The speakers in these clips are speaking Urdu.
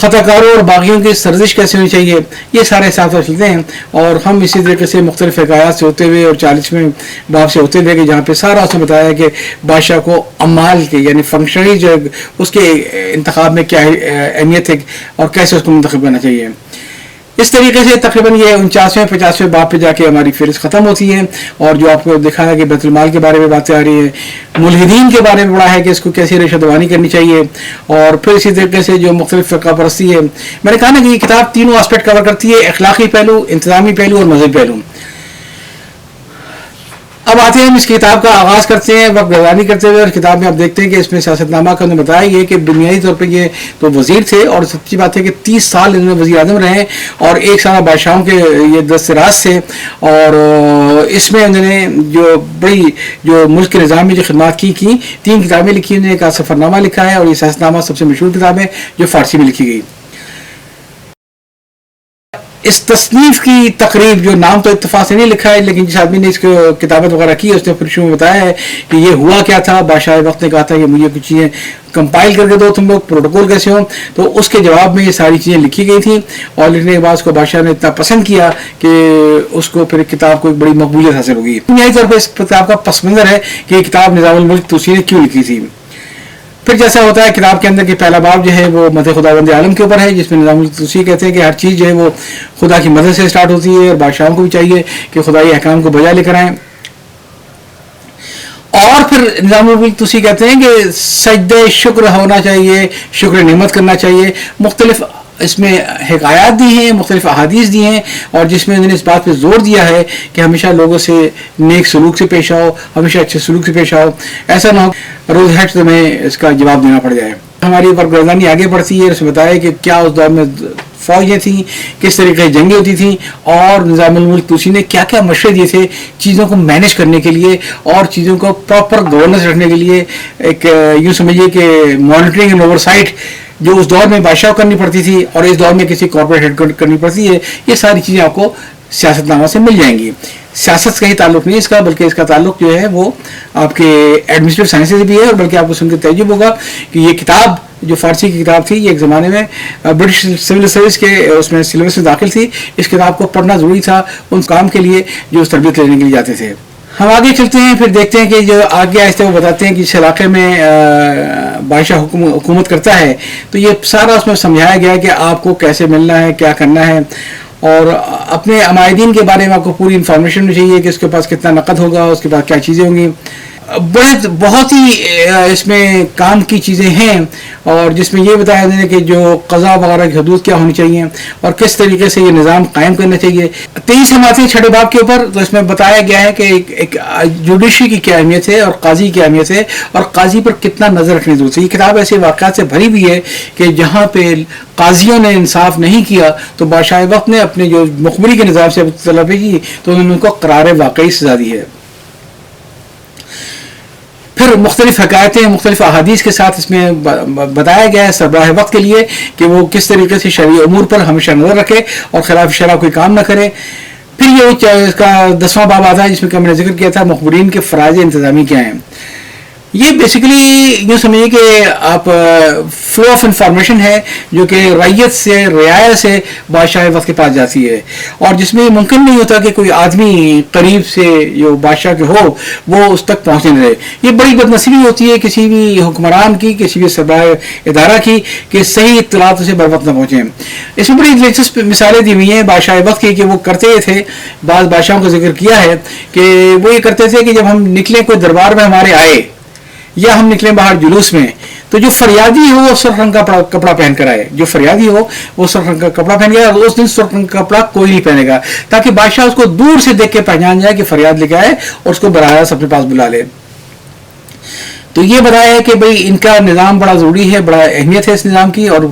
خطاکاروں اور باغیوں کی سرزش کیسے ہونی چاہیے، یہ سارے ساتھ چلتے ہیں. اور ہم اسی طریقے سے مختلف حکایات سے ہوتے ہوئے اور 40ویں باب سے ہوتے ہوئے کہ جہاں پہ سارا اس نے بتایا کہ بادشاہ کو عمال کے یعنی فنکشنری جو اس کے انتخاب میں کیا اہمیت ہے اور کیسے اس کو منتخب کرنا چاہیے. اس طریقے سے تقریباً یہ 49ویں 50ویں باب پہ جا کے ہماری فہرست ختم ہوتی ہے. اور جو آپ کو دکھا ہے کہ بیت المال کے بارے میں باتیں آ رہی ہیں، ملحدین کے بارے میں بڑا ہے کہ اس کو کیسی رشوت دوانی کرنی چاہیے، اور پھر اسی طریقے سے جو مختلف فرقہ پرستی ہے. میں نے کہا نا کہ یہ کتاب تینوں آسپیکٹ کور کرتی ہے، اخلاقی پہلو، انتظامی پہلو اور مذہبی پہلو. اب آتے ہیں ہم اس کتاب کا آغاز کرتے ہیں وقت گردانی کرتے ہوئے. اور کتاب میں آپ دیکھتے ہیں کہ اس میں سیاست نامہ کا انہوں نے بتایا یہ کہ بنیادی طور پہ یہ تو وزیر تھے، اور سچی بات ہے کہ 30 سال انہوں نے وزیر اعظم رہے اور 1 سال بادشاہوں کے یہ دست راز تھے. اور اس میں انہوں نے جو ملک کے نظام میں جو خدمات کی 3 کتابیں لکھی. انہوں نے ایک سفر نامہ لکھا ہے اور یہ سیاست نامہ سب سے مشہور کتاب ہے جو فارسی میں لکھی گئی. اس تصنیف کی تقریب جو نام تو اتفاق سے نہیں لکھا ہے، لیکن جس آدمی نے اس کو کتابت وغیرہ کی اس نے پھر شروع میں بتایا ہے کہ یہ ہوا کیا تھا. بادشاہ وقت نے کہا تھا کہ مجھے کچھ چیزیں کمپائل کر کے دو، تم لوگ پروٹوکول کیسے ہو. تو اس کے جواب میں یہ ساری چیزیں لکھی گئی تھیں، اور لکھنے کے بعد اس کو بادشاہ نے اتنا پسند کیا کہ اس کو پھر کتاب کو ایک بڑی مقبولیت حاصل ہوگی. بنیادی طور پہ اس کتاب کا پس منظر ہے کہ یہ کتاب نظام الملک توسی نے کیوں لکھی تھی. پھر جیسا ہوتا ہے کتاب کے اندر کہ پہلا باب جو ہے وہ مدح خداوند عالم کے اوپر ہے، جس میں نظام الملک توسی کہتے ہیں کہ ہر چیز جو ہے وہ خدا کی مدد سے اسٹارٹ ہوتی ہے، اور بادشاہوں کو بھی چاہیے کہ خدائی احکام کو بجا لے کر آئیں. اور پھر نظام الملک توسی کہتے ہیں کہ سجدہ شکر ہونا چاہیے، شکر نعمت کرنا چاہیے. مختلف اس میں حکایات دی ہیں، مختلف احادیث دی ہیں، اور جس میں انہوں نے اس بات پہ زور دیا ہے کہ ہمیشہ لوگوں سے نیک سلوک سے پیش آؤ، ہمیشہ اچھے سلوک سے پیش آؤ. ایسا نہ ہو روز ہیٹ تمہیں اس کا جواب دینا پڑ جائے. ہماری ورگردانی آگے بڑھتی ہے. اس میں بتایا کہ کیا اس دور میں فوجیں تھیں، کس طریقے کی جنگیں ہوتی تھیں، اور نظام الملک توسی نے کیا کیا مشورے دیے تھے چیزوں کو مینیج کرنے کے لیے اور چیزوں کو پراپر گورننس رکھنے کے لیے. ایک یوں سمجھیے کہ مانیٹرنگ اینڈ اوور سائٹ جو اس دور میں بادشاہ کرنی پڑتی تھی اور اس دور میں کسی کارپوریٹ ہیڈ کرنی پڑتی ہے، یہ ساری چیزیں آپ کو سیاست نامہ سے مل جائیں گی. سیاست کا ہی تعلق نہیں اس کا، بلکہ اس کا تعلق جو ہے وہ آپ کے ایڈمنسٹریٹو سائنس سے بھی ہے. اور بلکہ آپ کو سن کے تعجب ہوگا کہ یہ کتاب جو فارسی کی کتاب تھی، یہ ایک زمانے میں برٹش سول سروس کے اس میں سلیبس میں داخل تھی. اس کتاب کو پڑھنا ضروری تھا ان کام کے لیے جو اس تربیت لینے کے لیے جاتے تھے. ہم آگے چلتے ہیں، پھر دیکھتے ہیں کہ جو آگے آہستہ وہ بتاتے ہیں کہ اس علاقے میں بادشاہ حکومت کرتا ہے. تو یہ سارا اس میں سمجھایا گیا ہے کہ آپ کو کیسے ملنا ہے، کیا کرنا ہے، اور اپنے عمائدین کے بارے میں آپ کو پوری انفارمیشن ہونی چاہیے کہ اس کے پاس کتنا نقد ہوگا، اس کے پاس کیا چیزیں ہوں گی. بہت ہی اس میں کام کی چیزیں ہیں، اور جس میں یہ بتایا جائے کہ جو قضا وغیرہ کی حدود کیا ہونی چاہیے اور کس طریقے سے یہ نظام قائم کرنا چاہیے. 23 ہم آتے ہیں 6 باب کے اوپر. تو اس میں بتایا گیا ہے کہ ایک جوڈیشری کی کیا اہمیت ہے اور قاضی کی اہمیت ہے اور قاضی پر کتنا نظر رکھنے کی ضرورت ہے. یہ کتاب ایسے واقعات سے بھری ہوئی ہے کہ جہاں پہ قاضیوں نے انصاف نہیں کیا تو بادشاہ وقت نے اپنے جو مخبری کے نظام سے طلبی کی تو انہوں نے ان کو قرار واقعی سزا دی ہے. پھر مختلف حکایتیں مختلف احادیث کے ساتھ اس میں بتایا گیا ہے سربراہ وقت کے لیے کہ وہ کس طریقے سے شرعی امور پر ہمیشہ نظر رکھے اور خلاف شرع کوئی کام نہ کرے. پھر یہ اس کا 10واں باب آتا ہے جس میں کہ ہم نے ذکر کیا تھا مخبرین کے فرائض انتظامی کیا ہیں. یہ بیسیکلی یوں سمجھیے کہ آپ فلو آف انفارمیشن ہے جو کہ رعیت سے رعایا سے بادشاہ وقت کے پاس جاتی ہے، اور جس میں ممکن نہیں ہوتا کہ کوئی آدمی قریب سے جو بادشاہ کے ہو وہ اس تک پہنچنے رہے. یہ بڑی بدنصیبی ہوتی ہے کسی بھی حکمران کی، کسی بھی سربراہ ادارہ کی کہ صحیح اطلاعات اسے بر وقت نہ پہنچیں. اس میں بڑی دلچسپ مثالیں دی ہوئی ہیں بادشاہ وقت کی کہ وہ کرتے تھے. بعض بادشاہوں کا ذکر کیا ہے کہ وہ یہ کرتے تھے کہ جب ہم نکلے کوئی دربار میں ہمارے آئے یا ہم نکلیں باہر جلوس میں تو جو فریادی ہو وہ سرخ رنگ کا کپڑا پہن کر آئے. جو فریادی ہو وہ سرخ رنگ کا کپڑا پہن گیا، اور اس دن سرخ رنگ کا کپڑا کوئی نہیں پہنے گا تاکہ بادشاہ اس کو دور سے دیکھ کے پہچان جائے کہ فریاد لے کے آئے اور اس کو براہ راست اپنے پاس بلا لے. تو یہ بتایا ہے کہ بھئی ان کا نظام بڑا ضروری ہے، بڑا اہمیت ہے اس نظام کی، اور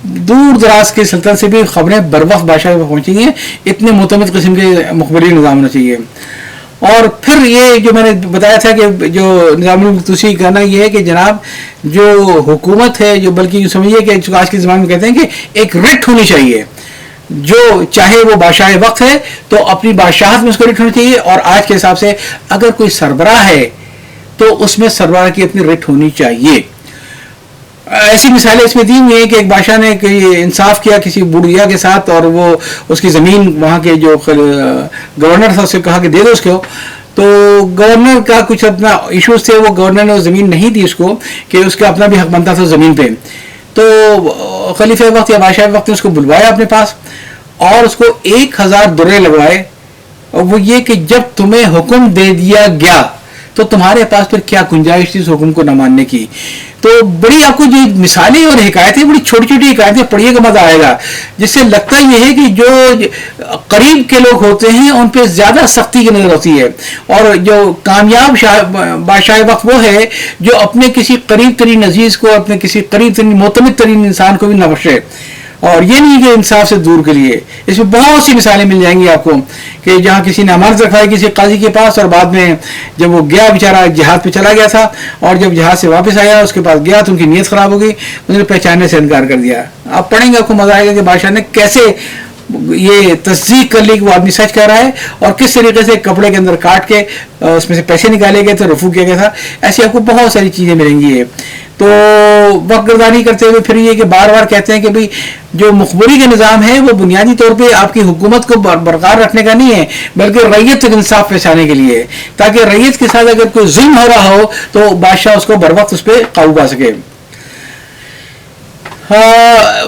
دور دراز کے سلطنت سے بھی خبریں بر وقت بادشاہ کو پہنچیں گی. اتنے معتمد قسم کے مخبری نظام ہونا چاہیے. اور پھر یہ جو میں نے بتایا تھا کہ جو نظام الملک توسی کا کہنا یہ ہے کہ جناب جو حکومت ہے، جو بلکہ یہ سمجھیے کہ آج کے زمانے میں کہتے ہیں کہ ایک رٹ ہونی چاہیے، جو چاہے وہ بادشاہ وقت ہے تو اپنی بادشاہت میں اس کو رٹ ہونی چاہیے، اور آج کے حساب سے اگر کوئی سربراہ ہے تو اس میں سربراہ کی اپنی رٹ ہونی چاہیے. ایسی مثالیں اس میں دی ہوئی ہیں کہ ایک بادشاہ نے انصاف کیا کسی بوڑھیا کے ساتھ، اور وہ اس کی زمین وہاں کے جو گورنر تھا اس سے کہا کہ دے دو اس کو، تو گورنر کا کچھ اپنا ایشوز تھے، وہ گورنر نے وہ زمین نہیں دی اس کو، کہ اس کا اپنا بھی حق بنتا تھا زمین پہ. تو خلیفہ وقت یا بادشاہ وقت نے اس کو بلوایا اپنے پاس اور اس کو 1000 درے لگوائے، اور وہ یہ کہ جب تمہیں حکم دے دیا گیا تو تمہارے پاس پھر کیا گنجائش تھی اس حکم کو نہ ماننے کی. تو بڑی آپ کو جو مثالیں اور حکایتیں، بڑی چھوٹی چھوٹی حکایتیں پڑھیے گا مزہ آئے گا، جس سے لگتا یہ ہے کہ جو قریب کے لوگ ہوتے ہیں ان پہ زیادہ سختی کی نظر ہوتی ہے، اور جو کامیاب بادشاہ وقت وہ ہے جو اپنے کسی قریب ترین عزیز کو، اپنے کسی قریب ترین معتمد ترین انسان کو بھی نہ بخشے، اور یہ نہیں کہ انصاف سے دور کے لیے. اس میں بہت سی مثالیں مل جائیں گی آپ کو کہ جہاں کسی نے امانت رکھوائی کسی قاضی کے پاس، اور بعد میں جب وہ گیا بیچارہ جہاد پہ چلا گیا تھا، اور جب جہاد سے واپس آیا اس کے پاس گیا تو ان کی نیت خراب ہو گئی، انہوں نے پہچاننے سے انکار کر دیا. آپ پڑھیں گے آپ کو مزہ آئے گا کہ بادشاہ نے کیسے یہ تصدیق کر لی کہ وہ آدمی سچ کہہ رہا ہے، اور کس طریقے سے کپڑے کے اندر کاٹ کے اس میں سے پیسے نکالے گئے تھے، رفو کیا گیا تھا. ایسی آپ کو بہت ساری چیزیں ملیں گی. تو وقت گردانی کرتے ہوئے پھر یہ کہ بار بار کہتے ہیں کہ بھئی جو مخبری کا نظام ہے وہ بنیادی طور پہ آپ کی حکومت کو برقرار رکھنے کا نہیں ہے، بلکہ ریت تک انصاف پہنچانے کے لیے، تاکہ ریت کے ساتھ اگر کوئی ظلم ہو رہا ہو تو بادشاہ اس کو بر وقت اس پہ قابو پا سکے.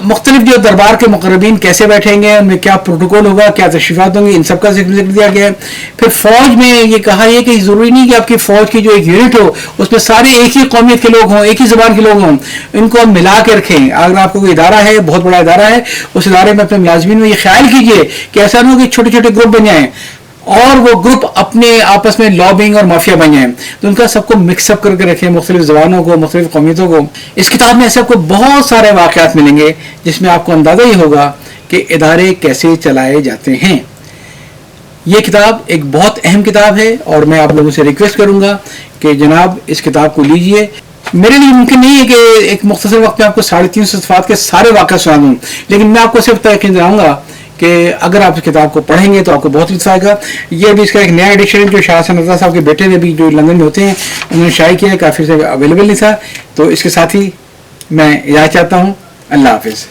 مختلف جو دربار کے مقربین کیسے بیٹھیں گے، ان میں کیا پروٹوکول ہوگا، کیا تشریفات ہوں گی، ان سب کا ذکر دیا گیا ہے. پھر فوج میں یہ کہا ہے کہ ضروری نہیں کہ آپ کی فوج کی جو ایک یونٹ ہو اس میں سارے ایک ہی قومیت کے لوگ ہوں، ایک ہی زبان کے لوگ ہوں، ان کو ملا کے رکھیں. اگر آپ کو کوئی ادارہ ہے، بہت بڑا ادارہ ہے، اس ادارے میں اپنے ملازمین میں یہ خیال کیجئے کہ ایسا نہ ہو کہ چھوٹے چھوٹے گروپ بن جائیں اور وہ گروپ اپنے آپس میں لابنگ اور مافیا بن جائیں. تو ان کا سب کو مکس اپ کر کے رکھیں، مختلف زبانوں کو، مختلف قومیتوں کو. اس کتاب میں ایسے آپ کو بہت سارے واقعات ملیں گے جس میں آپ کو اندازہ یہ ہوگا کہ ادارے کیسے چلائے جاتے ہیں. یہ کتاب ایک بہت اہم کتاب ہے، اور میں آپ لوگوں سے ریکویسٹ کروں گا کہ جناب اس کتاب کو لیجئے. میرے لیے ممکن نہیں ہے کہ ایک مختصر وقت میں آپ کو 350 صفحات کے سارے واقعات سنا دوں، لیکن میں آپ کو صرف یقین دلاؤں گا کہ اگر آپ اس کتاب کو پڑھیں گے تو آپ کو بہت لطف آئے گا. یہ بھی اس کا ایک نیا ایڈیشن جو شاہ حسن رضا صاحب کے بیٹے نے بھی جو لندن میں ہوتے ہیں انہوں نے شائع کیا ہے، کافی سے اویلیبل نہیں تھا. تو اس کے ساتھ ہی میں اجازت چاہتا ہوں. اللہ حافظ.